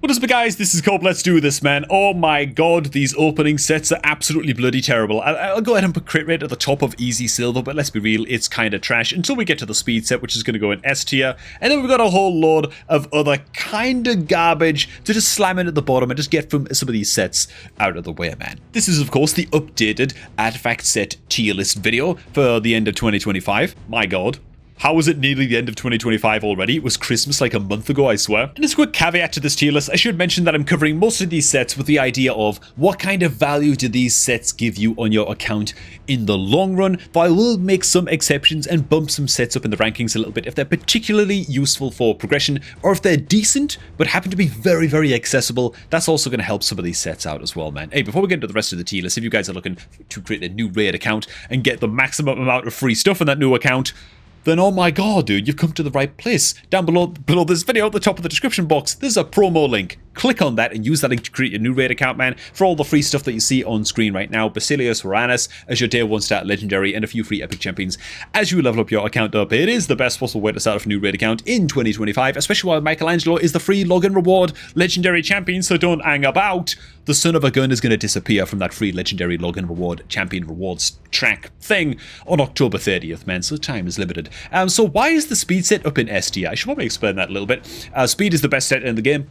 What is up, guys? This is Cobb. Let's do this, man. Oh my god, these opening sets are absolutely bloody terrible. I'll go ahead and put crit rate at the top of easy silver, but let's be real, it's kind of trash until we get to the speed set, which is going to go in S tier. And then we've got a whole load of other kind of garbage to just slam in at the bottom and just get from some of these sets out of the way, man. This is, of course, the updated artifact set tier list video for the end of 2025. My god. How is it nearly the end of 2025 already? It was Christmas like a month ago, I swear. And as a quick caveat to this tier list, I should mention that I'm covering most of these sets with the idea of what kind of value do these sets give you on your account in the long run, but I will make some exceptions and bump some sets up in the rankings a little bit if they're particularly useful for progression, or if they're decent but happen to be very, very accessible. That's also going to help some of these sets out as well, man. Hey, before we get into the rest of the tier list, if you guys are looking to create a new raid account and get the maximum amount of free stuff in that new account, then oh my god, dude, you've come to the right place. Down below this video, at the top of the description box, there's a promo link. Click on that and use that link to create your new raid account, man, for all the free stuff that you see on screen right now. Basilius Horanus as your day 1 stat legendary, and a few free epic champions as you level up your account up. It is the best possible way to start off a new raid account in 2025, especially while Michelangelo is the free login reward legendary champion, so don't hang about. The son of a gun is going to disappear from that free legendary login reward champion rewards track thing on October 30th, man, so time is limited. So why is the speed set up in S tier? I should probably explain that a little bit. Speed is the best set in the game.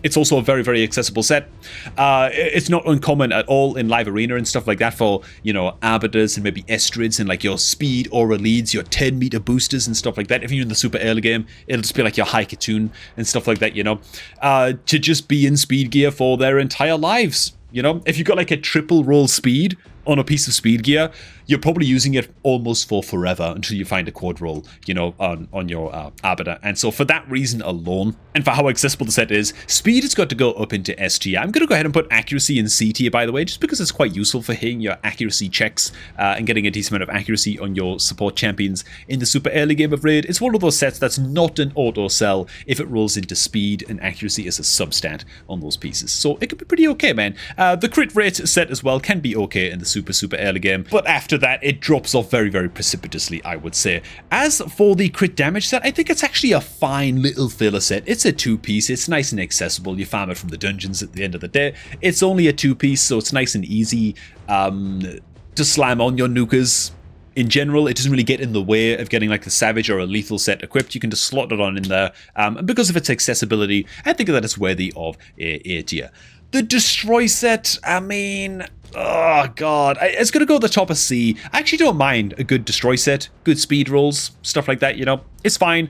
It's also a very, very accessible set. It's not uncommon at all in live arena and stuff like that for, you know, arbiters and maybe estrids and like your speed aura leads, your 10-meter boosters and stuff like that. If you're in the super early game, it'll just be like your Haikatune and stuff like that, you know, to just be in speed gear for their entire lives. You know, if you've got like a triple roll speed on a piece of speed gear, you're probably using it almost for forever until you find a quad roll, you know, on your arbiter. And so for that reason alone, and for how accessible the set is, speed has got to go up into S tier. I'm going to go ahead and put accuracy in C tier, by the way, just because it's quite useful for hitting your accuracy checks and getting a decent amount of accuracy on your support champions in the super early game of raid. It's one of those sets that's not an auto sell if it rolls into speed and accuracy as a substat on those pieces. So it could be pretty okay, man. The crit rate set as well can be okay in the super early game, but after that it drops off very, very precipitously, I would say. As for the crit damage set, I think it's actually a fine little filler set. It's a 2-piece, it's nice and accessible. You farm it from the dungeons at the end of the day. It's only a 2-piece, so it's nice and easy to slam on your nukers. In general, it doesn't really get in the way of getting like the savage or a lethal set equipped. You can just slot it on in there, and because of its accessibility, I think that it's worthy of A tier. The destroy set, I mean, oh god, it's gonna go at the top of C. I actually don't mind a good destroy set, good speed rolls, stuff like that, you know, it's fine.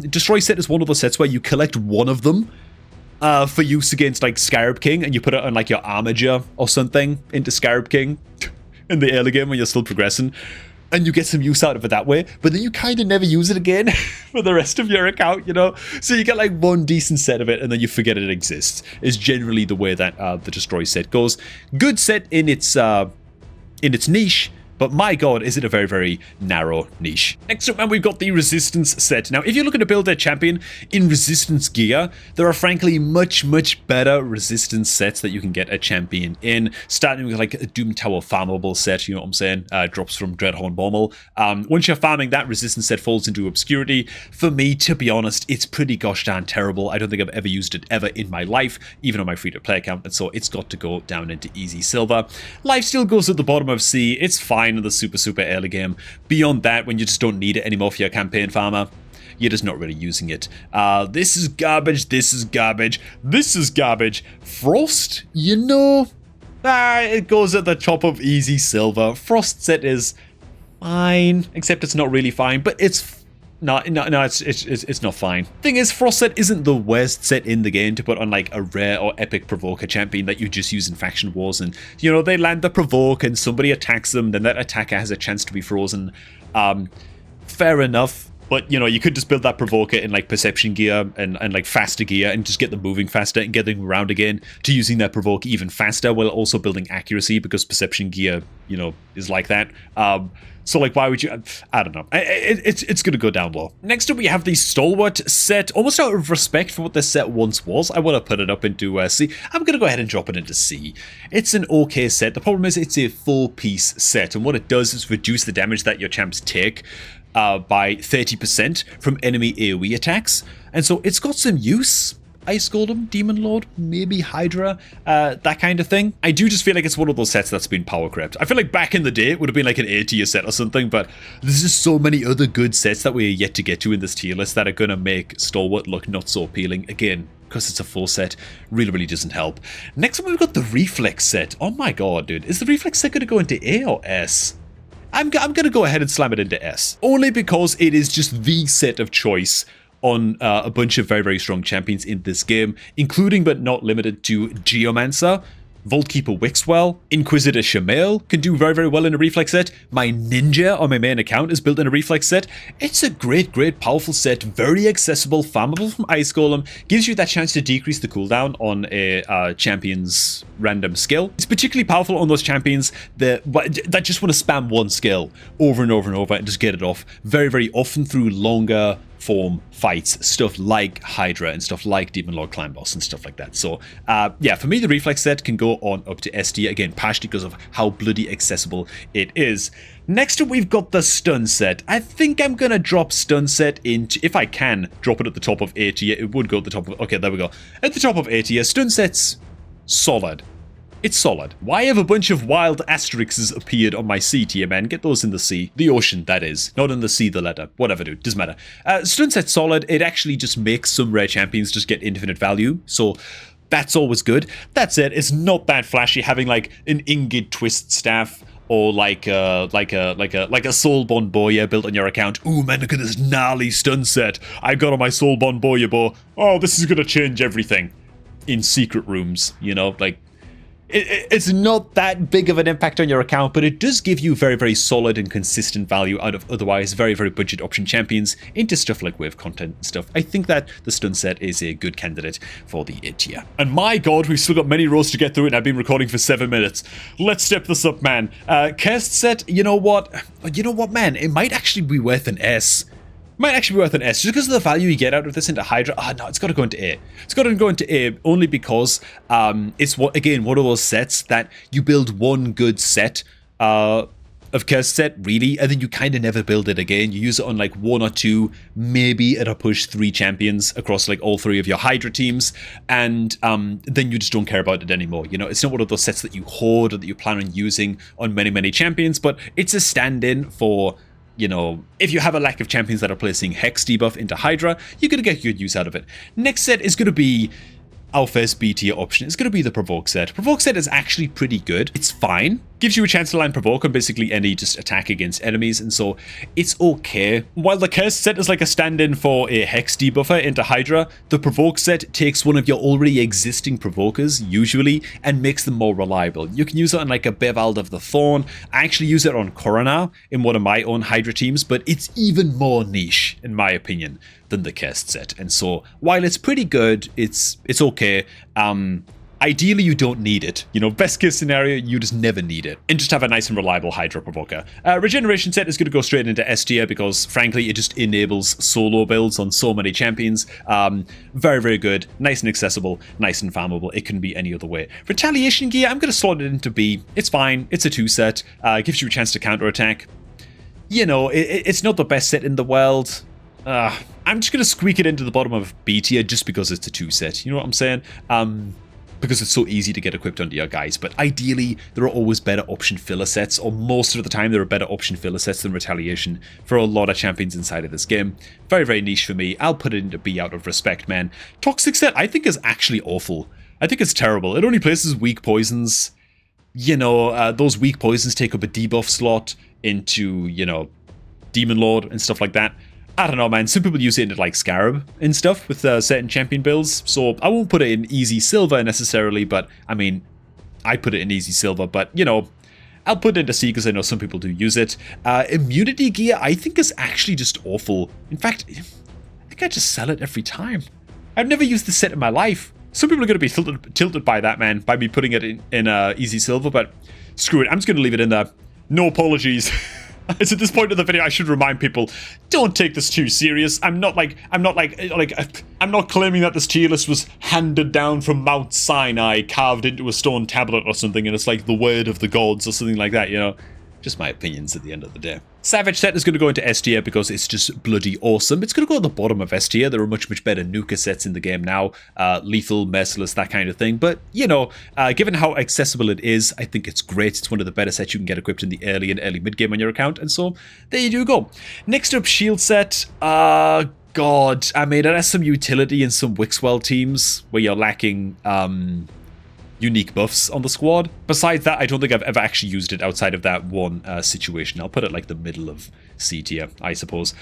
Destroy set is one of those sets where you collect one of them for use against like Scarab King, and you put it on like your Armiger or something into Scarab King in the early game when you're still progressing. And you get some use out of it that way, but then you kind of never use it again for the rest of your account, you know? So you get like one decent set of it and then you forget it exists, is generally the way that the Destroy set goes. Good set in its niche, but my god, is it a very, very narrow niche. Next up, man, we've got the Resistance set. Now, if you're looking to build a champion in Resistance gear, there are frankly much, much better Resistance sets that you can get a champion in. Starting with like a Doom Tower farmable set, you know what I'm saying? Drops from Dreadhorn Bommel. Once you're farming, that Resistance set falls into obscurity. For me, to be honest, it's pretty gosh darn terrible. I don't think I've ever used it ever in my life, even on my free-to-play account, and so it's got to go down into easy silver. Life still goes at the bottom of C. It's fine in the super early game. Beyond that, when you just don't need it anymore for your campaign farmer, you're just not really using it. This is garbage, this is garbage, this is garbage. Frost, you know, it goes at the top of easy silver. Frost set is fine, except it's not really fine, but it's it's not fine. Thing is, Frost set isn't the worst set in the game to put on like a rare or epic provoker champion that you just use in faction wars, and you know, they land the provoke and somebody attacks them, then that attacker has a chance to be frozen. Fair enough. But, you know, you could just build that provoker in, like, perception gear and like, faster gear and just get them moving faster and get them around again to using that provoke even faster while also building accuracy, because perception gear, you know, is like that. So, like, why would you... I don't know. It's going to go down low. Next up, we have the Stalwart set. Almost out of respect for what this set once was, I want to put it up into C. I'm going to go ahead and drop it into C. It's an okay set. The problem is it's a 4-piece set, and what it does is reduce the damage that your champs take by 30% from enemy AoE attacks. And so it's got some use. Ice Golem, Demon Lord, maybe Hydra, that kind of thing. I do just feel like it's one of those sets that's been power crept. I feel like back in the day it would have been like an A tier set or something, but there's just so many other good sets that we're yet to get to in this tier list that are going to make Stalwart look not so appealing. Again, because it's a full set, really doesn't help. Next up, we've got the Reflex set. Oh my god, dude. Is the Reflex set going to go into A or S? I'm going to go ahead and slam it into S. Only because it is just the set of choice on a bunch of very strong champions in this game, including but not limited to Geomancer, Vaultkeeper Wixwell, Inquisitor Shamail can do very well in a Reflex set. My Ninja on my main account is built in a Reflex set. It's a great powerful set, very accessible, farmable from Ice Golem, gives you that chance to decrease the cooldown on a champion's random skill. It's particularly powerful on those champions that just want to spam one skill over and over and just get it off very often through longer form fights, stuff like Hydra and stuff like Demon Lord Clan Boss and stuff like that. So yeah, for me the Reflex set can go on up to SD, again partially because of how bloody accessible it is. Next up we've got the Stun set. I think I'm gonna drop Stun set into, if I can drop it at the top of A tier, it would go at the top of, okay, there we go. At the top of A tier, Stun set's solid. It's solid. Why have a bunch of wild asterisks appeared on my C tier, man? Get those in the sea. The ocean, that is. Not in the sea, the letter. Whatever, dude. Doesn't matter. Stun set's solid. It actually just makes some rare champions just get infinite value. So that's always good. That said, it's not that flashy having like an Ingid Twist staff or like a Soulborn Boya built on your account. Ooh, man, look at this gnarly stun set I got on my Soulborn Boya bow. Oh, this is gonna change everything. In secret rooms, you know, like, it's not that big of an impact on your account, but it does give you very solid and consistent value out of otherwise very budget option champions into stuff like wave content and stuff. I think that the stun set is a good candidate for the A tier. And my god, we've still got many rows to get through and I've been recording for 7 minutes. Let's step this up, man. Cursed set, you know what, man? It might actually be worth an S. Might actually be worth an S, just because of the value you get out of this into Hydra. No, it's got to go into A. It's got to go into A only because it's, again, one of those sets that you build one good set of Cursed set, really, and then you kind of never build it again. You use it on like 1 or 2, maybe at a push 3 champions across like all 3 of your Hydra teams, and then you just don't care about it anymore. You know, it's not one of those sets that you hoard or that you plan on using on many champions, but it's a stand-in for, you know, if you have a lack of champions that are placing Hex debuff into Hydra, you're going to get good use out of it. Next set is going to be our first B tier option. It's going to be the Provoke set. Provoke set is actually pretty good. It's fine. Gives you a chance to land Provoke on basically any just attack against enemies, and so it's okay. While the Cursed set is like a stand-in for a Hex debuffer into Hydra, the Provoke set takes one of your already existing Provokers, usually, and makes them more reliable. You can use it on like a Bevald of the Thorn. I actually use it on Coronar in one of my own Hydra teams, but it's even more niche, in my opinion, than the Cursed set. And so, while it's pretty good, it's okay. Ideally, you don't need it. You know, best case scenario, you just never need it. And just have a nice and reliable Hydra Provoker. Regeneration set is going to go straight into S tier because, frankly, it just enables solo builds on so many champions. Very good. Nice and accessible. Nice and farmable. It couldn't be any other way. Retaliation gear, I'm going to slot it into B. It's fine. It's a 2 set. Gives you a chance to counterattack. You know, it's not the best set in the world. I'm just going to squeak it into the bottom of B tier just because it's a 2 set. You know what I'm saying? Because it's so easy to get equipped onto your guys. But ideally, there are always better option filler sets, or most of the time there are better option filler sets than Retaliation for a lot of champions inside of this game. Very niche for me. I'll put it into B out of respect, man. Toxic set, I think, is actually awful. I think it's terrible. It only places weak poisons. You know, those weak poisons take up a debuff slot into, you know, Demon Lord and stuff like that. I don't know, man. Some people use it into like Scarab and stuff with certain champion builds, so I won't put it in easy silver necessarily, but I mean, I put it in easy silver, but you know, I'll put it into C because I know some people do use it. Immunity gear, I think, is actually just awful. In fact, I think I just sell it every time. I've never used this set in my life. Some people are going to be tilted by that, man, by me putting it in easy silver, but screw it. I'm just going to leave it in there. No apologies. It's at this point of the video I should remind people, don't take this too serious. I'm not claiming that this tier list was handed down from Mount Sinai, carved into a stone tablet or something, and it's like the word of the gods or something like that, you know. Just my opinions at the end of the day. Savage set is going to go into S tier because it's just bloody awesome. It's going to go at the bottom of S tier. There are much better Nuka sets in the game now. Lethal, Merciless, that kind of thing. But, you know, given how accessible it is, I think it's great. It's one of the better sets you can get equipped in the early and early mid-game on your account. And so, there you do go. Next up, Shield set. God, I mean, it has some utility in some Wixwell teams where you're lacking unique buffs on the squad. Besides that, I don't think I've ever actually used it outside of that one situation. I'll put it like the middle of C tier, I suppose.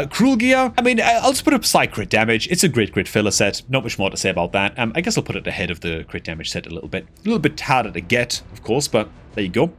Cruel Gear, I mean, I'll just put up Psy crit damage. It's a great filler set. Not much more to say about that. I guess I'll put it ahead of the crit damage set a little bit. A little bit harder to get, of course, but there you go.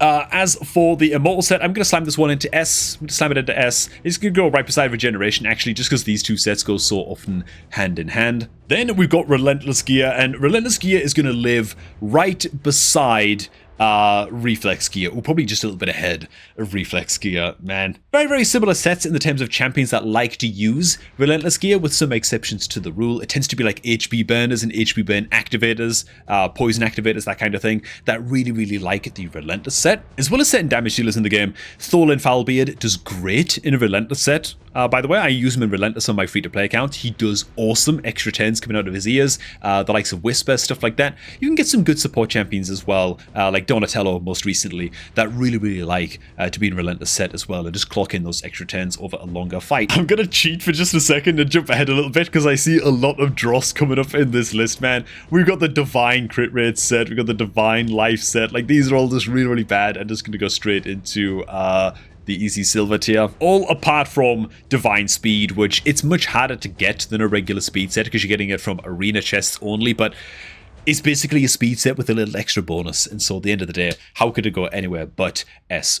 As for the Immortal set, I'm going to slam this one into S. I'm going to slam it into S. It's going to go right beside Regeneration, actually, just because these two sets go so often hand in hand. Then we've got Relentless Gear, and Relentless Gear is going to live right beside Reflex Gear, or probably just a little bit ahead of Reflex Gear, man. Very similar sets in the terms of champions that like to use Relentless Gear, with some exceptions to the rule. It tends to be like HP burners and HP burn activators, poison activators, that kind of thing, that really like the Relentless set. As well as setting damage dealers in the game, Thorlin Foulbeard does great in a Relentless set. By the way, I use him in Relentless on my free-to-play account. He does awesome extra turns coming out of his ears, the likes of Whisper, stuff like that. You can get some good support champions as well, like Donatello most recently, that really like to be in Relentless set as well, and just clock in those extra turns over a longer fight. I'm gonna cheat for just a second and jump ahead a little bit, because I see a lot of dross coming up in this list, man. We've got the Divine Crit Rate set, we've got the Divine Life set. Like, these are all just really bad. I'm just gonna go straight into the easy silver tier, all apart from Divine Speed, which it's much harder to get than a regular speed set because you're getting it from arena chests only, but it's basically a speed set with a little extra bonus, and so at the end of the day, how could it go anywhere but S+?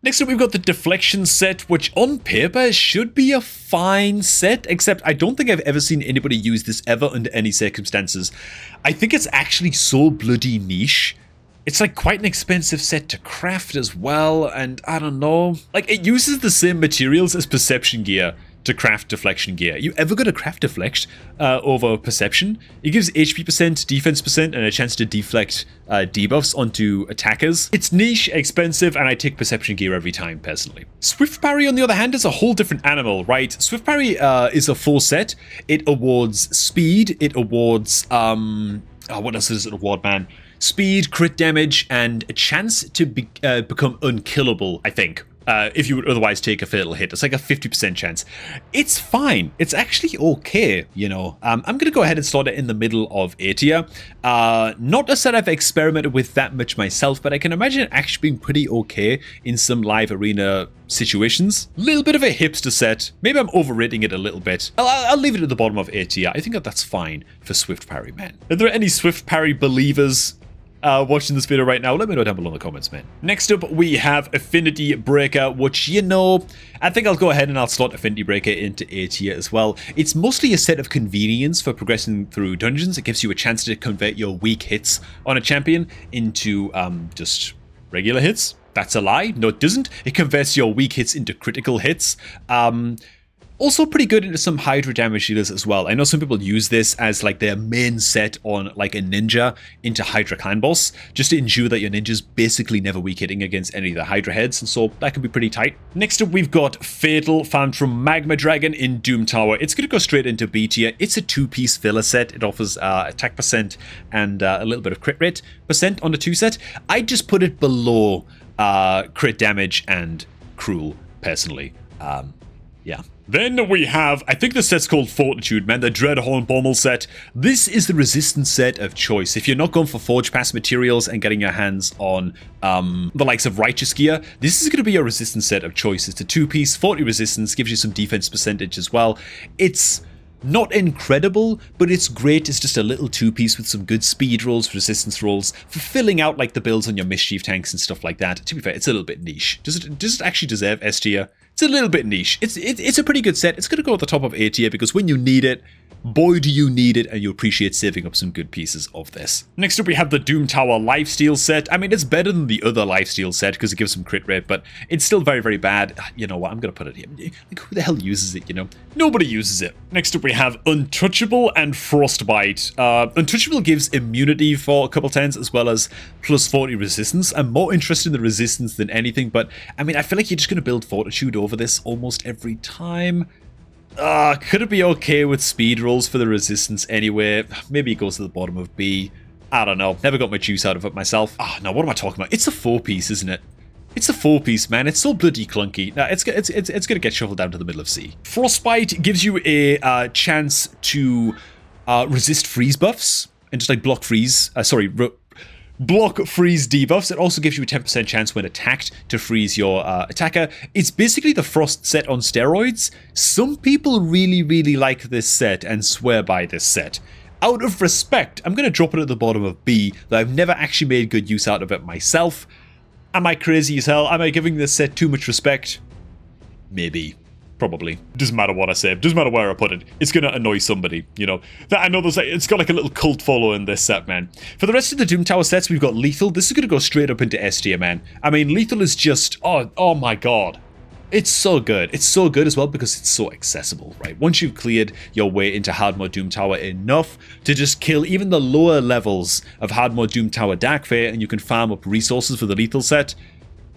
Next up, we've got the Deflection set, which on paper should be a fine set, except I don't think I've ever seen anybody use this ever under any circumstances. I think it's actually so bloody niche. It's like quite an expensive set to craft as well, and I don't know. Like, it uses the same materials as Perception Gear to craft Deflection Gear. You ever got to craft Deflect over Perception? It gives HP percent, defense percent, and a chance to deflect debuffs onto attackers. It's niche, expensive, and I take Perception Gear every time, personally. Swift Parry, on the other hand, is a whole different animal, right? Swift Parry is a full set. It awards speed, it awards, what else does it award, man? Speed, crit damage, and a chance to become unkillable, I think. If you would otherwise take a fatal hit. It's like a 50% chance. It's fine. It's actually okay, you know. I'm going to go ahead and slot it in the middle of A tier. Not a set I've experimented with that much myself, but I can imagine it actually being pretty okay in some live arena situations. Little bit of a hipster set. Maybe I'm overrating it a little bit. I'll leave it at the bottom of A tier. I think that's fine for Swift Parry, man. Are there any Swift Parry believers watching this video right now? Let me know down below in the comments, man. Next up, we have Affinity Breaker, which, you know, I think I'll go ahead and I'll slot Affinity Breaker into A tier as well. It's mostly a set of convenience for progressing through dungeons. It gives you a chance to convert your weak hits on a champion into just regular hits. That's a lie. No, it doesn't. It converts your weak hits into critical hits. Also pretty good into some Hydra damage dealers as well. I know some people use this as like their main set on like a ninja into Hydra clan boss, just to ensure that your ninja's basically never weak hitting against any of the Hydra heads, and so that can be pretty tight. Next up, we've got Fatal, found from Magma Dragon in Doom Tower. It's going to go straight into B tier. It's a two-piece filler set. It offers attack percent and a little bit of crit rate percent on the two set. I just put it below crit damage and Cruel, personally. Yeah. Then we have, I think the set's called Fortitude, man, the Dreadhorn Pommel set. This is the resistance set of choice. If you're not going for Forge Pass materials and getting your hands on the likes of Righteous Gear, this is going to be your resistance set of choice. It's a two-piece, 40 resistance, gives you some defense percentage as well. It's not incredible, but it's great. It's just a little two-piece with some good speed rolls, resistance rolls, for filling out like the builds on your Mischief tanks and stuff like that. To be fair, it's a little bit niche. Does it actually deserve S tier? It's a little bit niche. It's a pretty good set. It's going to go at the top of A tier because when you need it, boy do you need it, and you appreciate saving up some good pieces of this. Next up we have the Doom Tower Lifesteal set. I mean, it's better than the other Lifesteal set because it gives some crit rate, but it's still very, very bad. You know what, I'm going to put it here. Like, who the hell uses it, you know? Nobody uses it. Next up we have Untouchable and Frostbite. Untouchable gives immunity for a couple turns as well as plus 40 resistance. I'm more interested in the resistance than anything, but I mean, I feel like you're just going to build Fortitude over this almost every time. Could it be okay with speed rolls for the resistance anyway? Maybe it goes to the bottom of B. I don't know. Never got much use out of it myself. No, what am I talking about? It's a 4-piece, isn't it? It's a 4-piece, man. It's so bloody clunky. Nah, it's going to get shuffled down to the middle of C. Frostbite gives you a chance to resist freeze buffs and just like block freeze. Block freeze debuffs. It also gives you a 10% chance when attacked to freeze your attacker. It's basically the Frost set on steroids. Some people really, really like this set and swear by this set. Out of respect, I'm going to drop it at the bottom of B, though I've never actually made good use out of it myself. Am I crazy as hell? Am I giving this set too much respect? Maybe. Probably. Doesn't matter what I say. Doesn't matter where I put it. It's going to annoy somebody, you know. I know it's got like a little cult follow in this set, man. For the rest of the Doom Tower sets, we've got Lethal. This is going to go straight up into S tier, man. I mean, Lethal is just... Oh my god. It's so good. It's so good as well because it's so accessible, right? Once you've cleared your way into hard mode Doom Tower enough to just kill even the lower levels of hard mode Doom Tower Darkfare, and you can farm up resources for the Lethal set.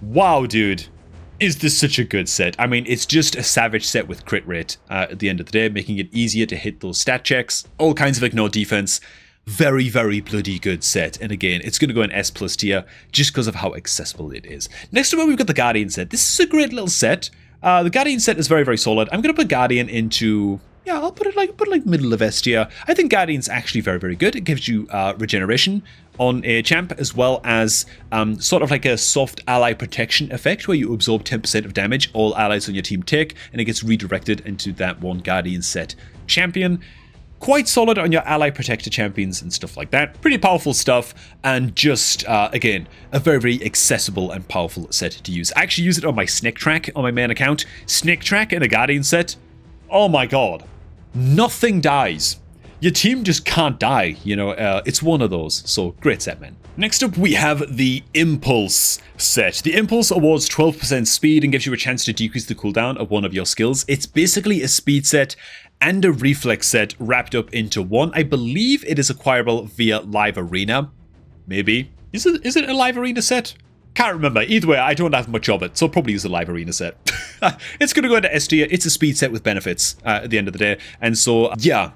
Wow, dude. Is this such a good set? I mean, it's just a savage set with crit rate at the end of the day, making it easier to hit those stat checks. All kinds of ignore defense. Very, very bloody good set. And again, it's going to go in S+ tier just because of how accessible it is. Next up, we've got the Guardian set. This is a great little set. The Guardian set is very, very solid. I'm going to put Guardian into... Yeah, I'll put it like middle of S tier. I think Guardian's actually very, very good. It gives you regeneration on a champ, as well as sort of like a soft ally protection effect where you absorb 10% of damage all allies on your team take, and it gets redirected into that one Guardian set champion. Quite solid on your ally protector champions and stuff like that. Pretty powerful stuff, and just, again, a very, very accessible and powerful set to use. I actually use it on my Snick Track on my main account. Snick Track in a Guardian set. Oh my god. Nothing dies. Your team just can't die, you know, it's one of those. So, great set, man. Next up, we have the Impulse set. The Impulse awards 12% speed and gives you a chance to decrease the cooldown of one of your skills. It's basically a speed set and a reflex set wrapped up into one. I believe it is acquirable via Live Arena. Maybe. Is it a Live Arena set? Can't remember. Either way, I don't have much of it, so I'll probably use a Live Arena set. It's going to go into S tier. It's a speed set with benefits at the end of the day. And so, yeah,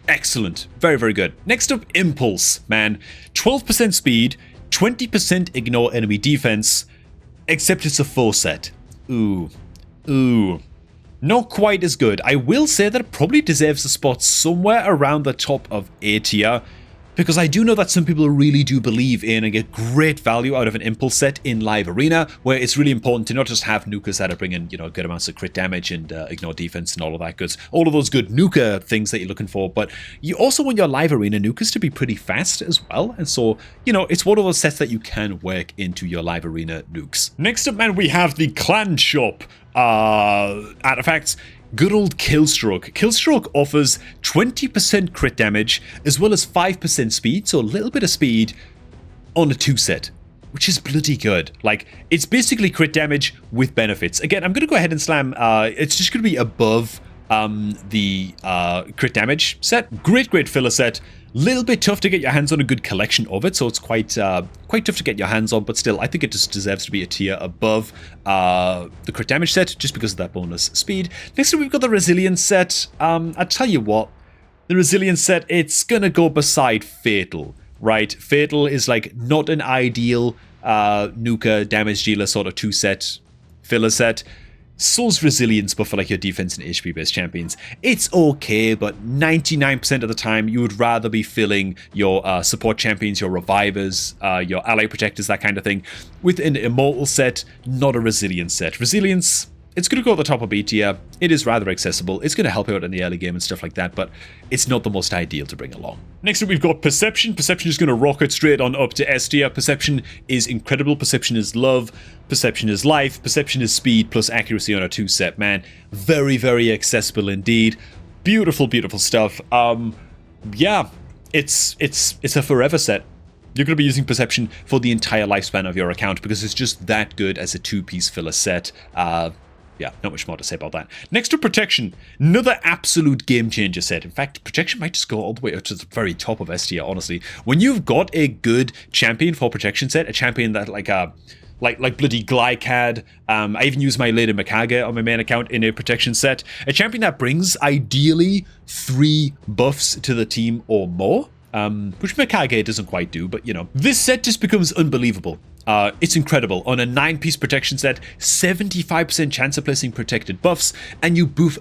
excellent. Very, very good. Next up, Impulse, man. 12% speed, 20% ignore enemy defense, except it's a full set. Ooh. Not quite as good. I will say that it probably deserves a spot somewhere around the top of A tier, because I do know that some people really do believe in and get great value out of an Impulse set in Live Arena, where it's really important to not just have nukers that are bringing, you know, good amounts of crit damage and ignore defense and all of that goods, all of those good nuker things that you're looking for, but you also want your Live Arena nukers to be pretty fast as well, and so, you know, it's one of those sets that you can work into your Live Arena nukes. Next up, man, we have the Clan Shop artifacts. Good old Killstroke. Killstroke offers 20% crit damage as well as 5% speed, so a little bit of speed on a 2 set, which is bloody good. Like, it's basically crit damage with benefits. Again, I'm going to go ahead and slam, it's just going to be above the crit damage set. Great filler set. Little bit tough to get your hands on a good collection of it, so it's quite tough to get your hands on, but still, I think it just deserves to be a tier above the crit damage set, just because of that bonus speed. Next up, we've got the Resilience set. I tell you what, the Resilience set, it's gonna go beside Fatal, right? Fatal is like not an ideal nuker damage dealer sort of 2 set filler set. So's Resilience, but for like your defense and HP based champions. It's okay, but 99% of the time you would rather be filling your support champions, your revivers, your ally protectors, that kind of thing, with an Immortal set, not a Resilience set. Resilience, It's going to go at the top of B tier. It is rather accessible. It's going to help out in the early game and stuff like that, but it's not the most ideal to bring along. Next up, we've got Perception. Perception is going to rocket straight on up to S tier. Perception is incredible. Perception is love. Perception is life. Perception is speed plus accuracy on a 2-set, man. Very, very accessible indeed. Beautiful, beautiful stuff. Yeah, it's a forever set. You're going to be using Perception for the entire lifespan of your account because it's just that good as a 2-piece filler set. Yeah, not much more to say about that. Next to Protection, another absolute game changer set. In fact, Protection might just go all the way up to the very top of S tier, honestly. When you've got a good champion for Protection set, a champion that like bloody Glycad, I even use my Lady Mikage on my main account in a Protection set. A champion that brings, ideally, 3 buffs to the team or more. Which Mikage doesn't quite do, but you know. This set just becomes unbelievable. It's incredible. On a 9-piece protection set, 75% chance of placing protected buffs, and you boof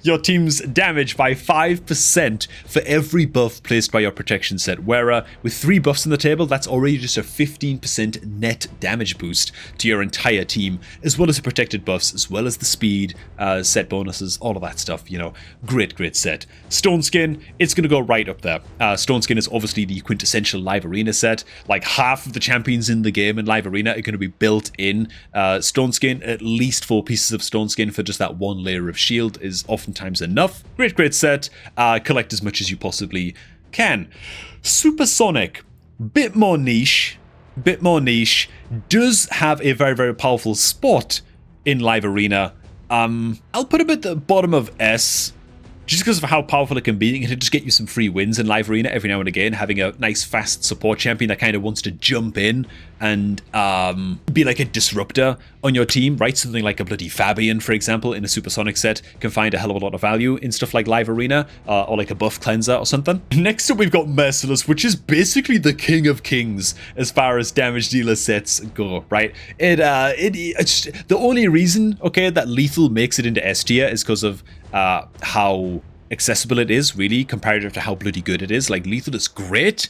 your team's damage by 5% for every buff placed by your protection set. Where with 3 buffs on the table, that's already just a 15% net damage boost to your entire team, as well as the protected buffs, as well as the speed, set bonuses, all of that stuff. You know, great set. Stone Skin, it's going to go right up there. Stone Skin is obviously the quintessential live arena set. Like half of the champions in the game in live arena are going to be built in Stone Skin. At least 4 pieces of Stone Skin for just that 1 layer of shield is oftentimes enough. Great set. Collect as much as you possibly can. Supersonic, bit more niche, does have a very, very powerful spot in live arena. I'll put him at the bottom of S, just because of how powerful it can be. It can just get you some free wins in live arena every now and again, having a nice fast support champion that kind of wants to jump in and be like a disruptor on your team, right? Something like a bloody Fabian, for example, in a Supersonic set can find a hell of a lot of value in stuff like live arena, or like a buff cleanser or something. Next up, we've got Merciless, which is basically the king of kings as far as damage dealer sets go, right? It's the only reason, okay, that Lethal makes it into S tier is because of how accessible it is, really, comparative to how bloody good it is. Like, Lethal is great.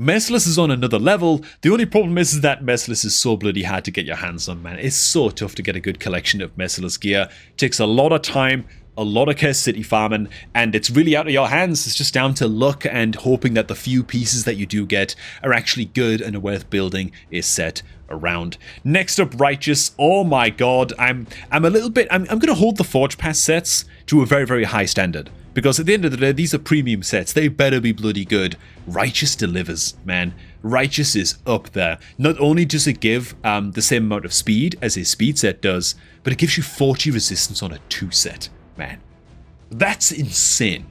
Merciless is on another level. The only problem is that Merciless is so bloody hard to get your hands on, man. It's so tough to get a good collection of Merciless gear. It takes a lot of time, a lot of Curse City farming, and it's really out of your hands. It's just down to luck and hoping that the few pieces that you do get are actually good and are worth building a set around. Next up, Righteous. Oh my god, I'm gonna hold the Forge Pass sets to a very, very high standard, because at the end of the day, these are premium sets. They better be bloody good. Righteous delivers, man. Righteous is up there. Not only does it give the same amount of speed as a speed set does, but it gives you 40 resistance on a 2 set, man. That's insane.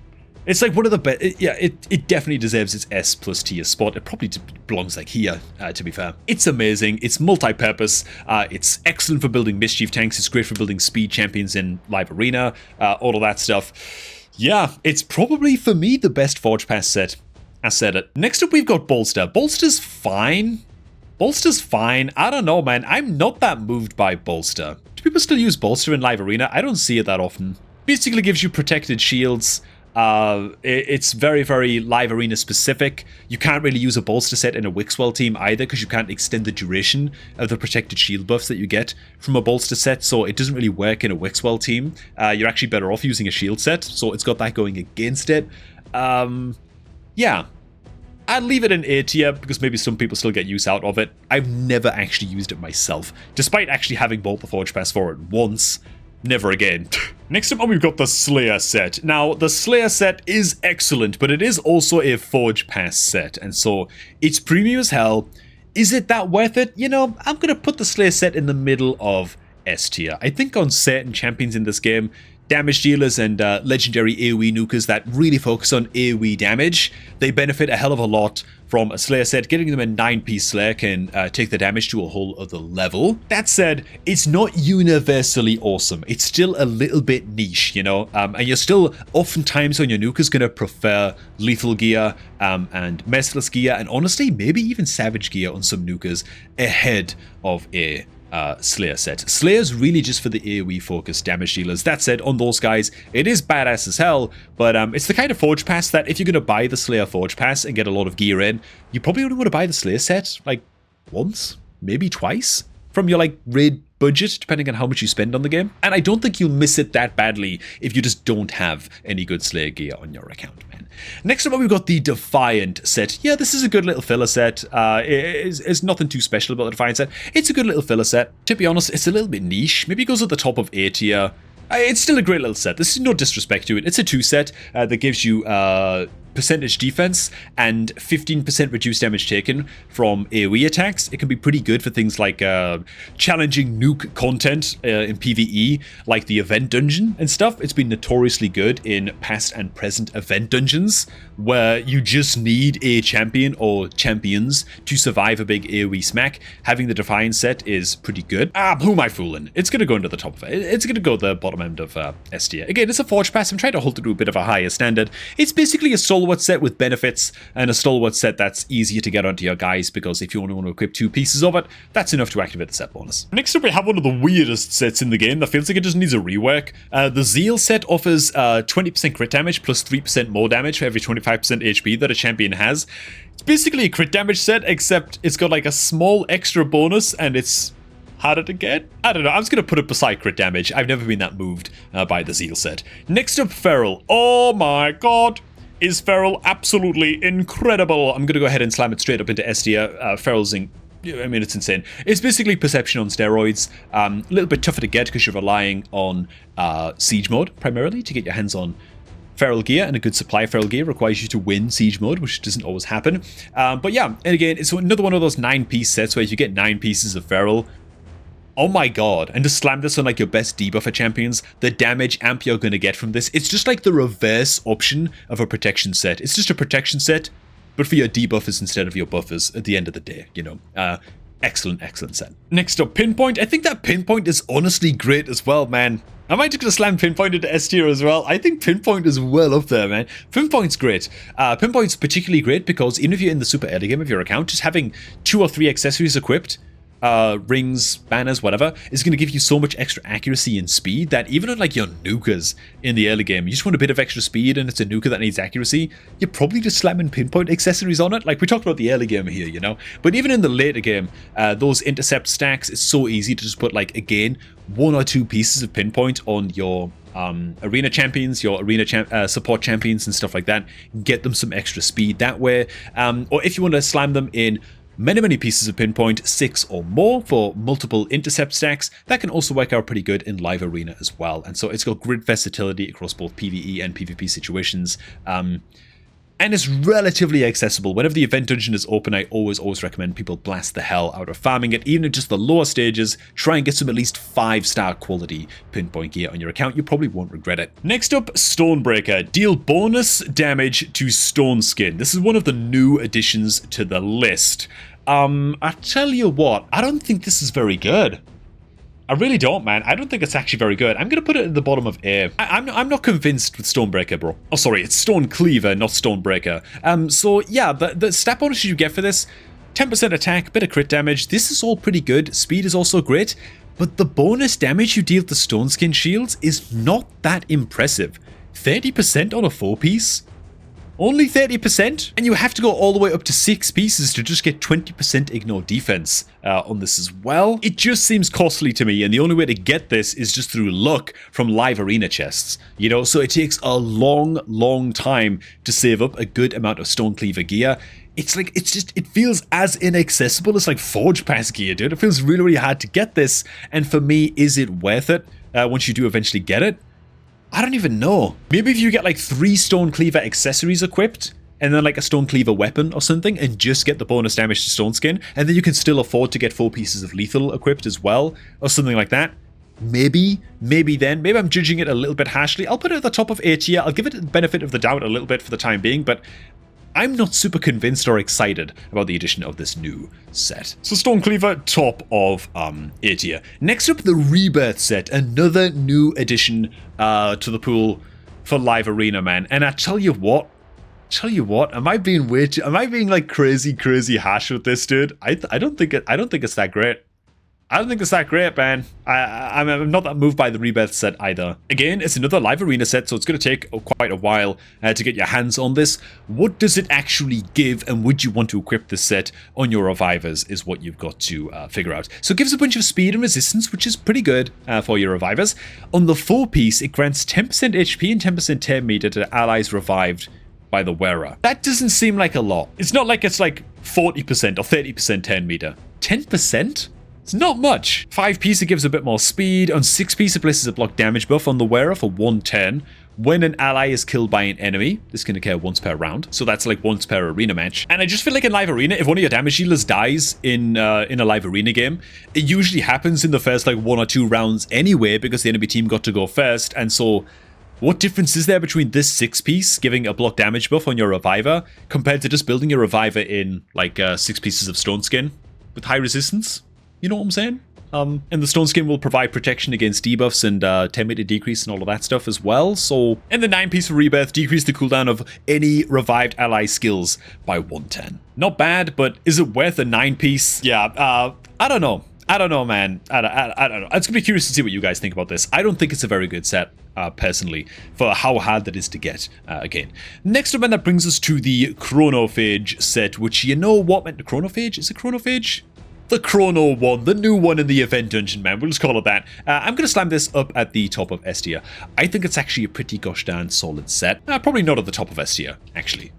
It's like one of the best. Yeah, it definitely deserves its S plus tier spot. It probably belongs like here, to be fair. It's amazing. It's multi-purpose. It's excellent for building mischief tanks. It's great for building speed champions in live arena. All of that stuff. Yeah, it's probably, for me, the best Forge Pass set. I said it. Next up, we've got Bolster. Bolster's fine. Bolster's fine. I don't know, man. I'm not that moved by Bolster. Do people still use Bolster in live arena? I don't see it that often. Basically gives you protected shields. It's very, very live arena specific. You can't really use a bolster set in a Wixwell team either, because you can't extend the duration of the protected shield buffs that you get from a bolster set, so it doesn't really work in a Wixwell team. You're actually better off using a shield set, so it's got that going against it. Yeah. I'd leave it in A tier, because maybe some people still get use out of it. I've never actually used it myself, despite actually having bought the Forge Pass for it once. Never again. Next up, we've got the Slayer set. Now, the Slayer set is excellent, but it is also a Forge Pass set, and so it's premium as hell. Is it that worth it? You know, I'm going to put the Slayer set in the middle of S tier. I think on certain champions in this game, damage dealers and legendary AoE nukers that really focus on AoE damage, they benefit a hell of a lot from a Slayer set. Getting them a 9-piece Slayer can take the damage to a whole other level. That said, it's not universally awesome. It's still a little bit niche, you know, and you're still oftentimes on your nukers going to prefer lethal gear and merciless gear, and honestly, maybe even savage gear on some nukers ahead of a Slayer set. Slayer's really just for the AoE focused damage dealers. That said, on those guys, it is badass as hell, but it's the kind of Forge Pass that if you're going to buy the Slayer Forge Pass and get a lot of gear in, you probably only want to buy the Slayer set like once, maybe twice, from your like raid budget, depending on how much you spend on the game. And I don't think you'll miss it that badly if you just don't have any good Slayer gear on your account, man. Next up, we've got the Defiant set. Yeah, this is a good little filler set. It's nothing too special about the Defiant set. It's a good little filler set. To be honest, it's a little bit niche. Maybe it goes at the top of A tier. It's still a great little set. This is no disrespect to it. It's a 2 set that gives you percentage defense and 15% reduced damage taken from AoE attacks. It can be pretty good for things like challenging nuke content in PvE, like the event dungeon and stuff. It's been notoriously good in past and present event dungeons, where you just need a champion or champions to survive a big AoE smack. Having the Defiant set is pretty good. Who am I fooling? It's going to go into the top of it. It's going to go the bottom end of S tier. Again, it's a Forge Pass. I'm trying to hold it to a bit of a higher standard. It's basically a stalwart set with benefits, and a stalwart set that's easier to get onto your guys, because if you only want to equip 2 pieces of it, that's enough to activate the set bonus. Next up, we have one of the weirdest sets in the game that feels like it just needs a rework. The Zeal set offers 20% crit damage plus 3% more damage for every 25% HP that a champion has. It's basically a crit damage set, except it's got like a small extra bonus, and it's harder to get? I don't know. I'm just going to put it beside crit damage. I've never been that moved by the Zeal set. Next up, Feral. Oh my god. Is Feral absolutely incredible. I'm going to go ahead and slam it straight up into S tier. Feral's it's insane. It's basically Perception on steroids. A little bit tougher to get because you're relying on Siege mode primarily to get your hands on Feral gear, and a good supply of Feral gear requires you to win Siege mode, which doesn't always happen. But yeah, and again, it's another one of those 9-piece sets where if you get 9 pieces of Feral, oh my god, and just slam this on like your best debuffer champions, the damage amp you're going to get from this, it's just like the reverse option of a protection set. It's just a protection set, but for your debuffers instead of your buffers at the end of the day, you know. Excellent set. Next up, Pinpoint. I think that Pinpoint is honestly great as well, man. I might just gonna slam Pinpoint into S tier as well. I think Pinpoint is well up there, man. Pinpoint's great. Pinpoint's particularly great because even if you're in the super early game of your account, just having 2 or 3 accessories equipped, rings, banners, whatever, is going to give you so much extra accuracy and speed that even on like your nukers in the early game, you just want a bit of extra speed and it's a nuker that needs accuracy, you're probably just slamming Pinpoint accessories on it. Like we talked about the early game here, you know, but even in the later game, those intercept stacks, it's so easy to just put like, again, 1 or 2 pieces of Pinpoint on your arena champions, your arena support champions and stuff like that. Get them some extra speed that way. Or if you want to slam them in many pieces of Pinpoint, 6 or more for multiple intercept stacks, that can also work out pretty good in live arena as well. And so it's got grid versatility across both PvE and PvP situations. And it's relatively accessible. Whenever the event dungeon is open, I always recommend people blast the hell out of farming it, even at just the lower stages. Try and get some at least 5-star quality Pinpoint gear on your account. You probably won't regret it. Next up, Stonebreaker. Deal bonus damage to Stone Skin. This is one of the new additions to the list. I tell you what, I don't think this is very good. I really don't, man. I don't think it's actually very good. I'm going to put it at the bottom of A. I'm not convinced with Stonebreaker, bro. Oh, sorry, it's Stone Cleaver, not Stonebreaker. So, yeah, the stat bonus you get for this, 10% attack, bit of crit damage. This is all pretty good. Speed is also great. But the bonus damage you deal to Stone Skin shields is not that impressive. 30% on a 4-piece? Only 30%? And you have to go all the way up to 6 pieces to just get 20% ignore defense on this as well. It just seems costly to me, and the only way to get this is just through luck from live arena chests. You know, so it takes a long time to save up a good amount of Stone Cleaver gear. It's like, it feels as inaccessible as like Forge Pass gear, dude. It feels really hard to get this, and for me, is it worth it once you do eventually get it? I don't even know. Maybe if you get like 3 Stone Cleaver accessories equipped, and then like a Stone Cleaver weapon or something, and just get the bonus damage to Stone Skin, and then you can still afford to get 4 pieces of lethal equipped as well, or something like that. Maybe then. Maybe I'm judging it a little bit harshly. I'll put it at the top of A tier. I'll give it the benefit of the doubt a little bit for the time being, but I'm not super convinced or excited about the addition of this new set. So Stone Cleaver, top of A tier. Next up, the Rebirth set, another new addition to the pool for live arena, man. And I tell you what, am I being like crazy harsh with this, dude? I don't think it's that great. I don't think it's that great, man. I'm not that moved by the Rebirth set either. Again, it's another live arena set, so it's going to take quite a while to get your hands on this. What does it actually give, and would you want to equip this set on your revivers is what you've got to figure out. So it gives a bunch of speed and resistance, which is pretty good for your revivers. On the 4-piece, it grants 10% HP and 10% turn meter to allies revived by the wearer. That doesn't seem like a lot. It's not like it's like 40% or 30% turn meter. 10%? It's not much. 5-piece, it gives a bit more speed. On 6-piece, it places a block damage buff on the wearer for 110. When an ally is killed by an enemy, this can occur once per round. So that's like once per arena match. And I just feel like in live arena, if one of your damage dealers dies in a live arena game, it usually happens in the first like 1 or 2 rounds anyway, because the enemy team got to go first. And so what difference is there between this 6-piece giving a block damage buff on your reviver compared to just building your reviver in like 6 pieces of stone skin with high resistance? You know what I'm saying? And the stone skin will provide protection against debuffs and 10 meter decrease and all of that stuff as well. So, and the 9-piece for Rebirth decrease the cooldown of any revived ally skills by 110. Not bad, but is it worth a 9-piece? Yeah, I don't know. I don't know, man. I don't know. It's going to be curious to see what you guys think about this. I don't think it's a very good set, personally, for how hard that is to get, again. Next up, and that brings us to the Chronophage set, which, you know what, man? Chronophage? Is it Chronophage? The Chrono one, the new one in the event dungeon, man. We'll just call it that. I'm going to slam this up at the top of S tier. I think it's actually a pretty gosh darn solid set. Probably not at the top of S tier, actually.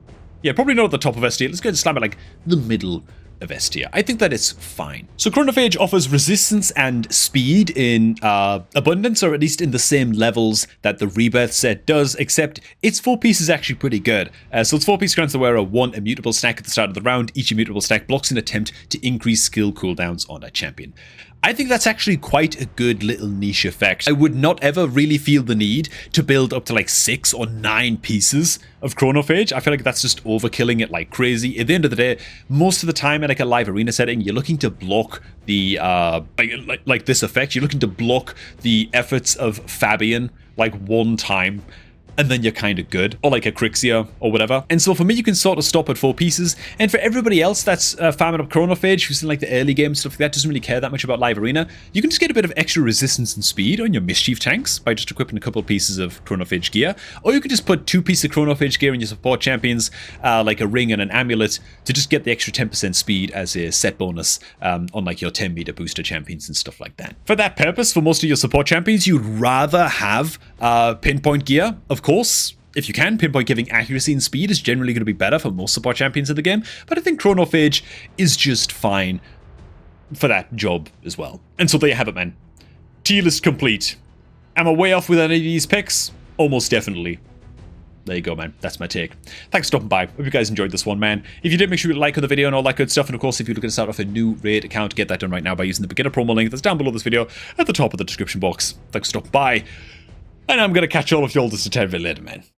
Yeah, probably not at the top of S tier. Let's go ahead and slam it like the middle of S tier. I think that is fine. So Chronophage offers resistance and speed in abundance, or at least in the same levels that the Rebirth set does, except its 4-piece is actually pretty good. So its 4-piece grants the wearer 1 immutable stack at the start of the round. Each immutable stack blocks an attempt to increase skill cooldowns on a champion. I think that's actually quite a good little niche effect. I would not ever really feel the need to build up to like 6 or 9 pieces of Chronophage. I feel like that's just overkilling it like crazy. At the end of the day, most of the time in like a live arena setting, you're looking to block the like this effect. You're looking to block the efforts of Fabian like one time, and then you're kind of good, or like a Crixia or whatever. And so for me, you can sort of stop at 4 pieces. And for everybody else that's farming up Chronophage, who's in like the early game stuff like that, doesn't really care that much about live arena, you can just get a bit of extra resistance and speed on your Mischief tanks by just equipping a couple of pieces of Chronophage gear. Or you could just put 2 pieces of Chronophage gear in your support champions, like a ring and an amulet, to just get the extra 10% speed as a set bonus on like your 10 meter booster champions and stuff like that. For that purpose, for most of your support champions, you'd rather have pinpoint gear, of course. If you can, pinpoint giving accuracy and speed is generally going to be better for most support champions in the game, but I think Chronophage is just fine for that job as well. And so there you have it, man. Tier list complete. Am I way off with any of these picks? Almost definitely. There you go, man. That's my take. Thanks for stopping by. Hope you guys enjoyed this one, man. If you did, make sure you like the video and all that good stuff. And of course, if you're looking to start off a new Raid account, get that done right now by using the beginner promo link that's down below this video at the top of the description box. Thanks for stopping by. And I'm going to catch all of y'all just a tad bit later, man.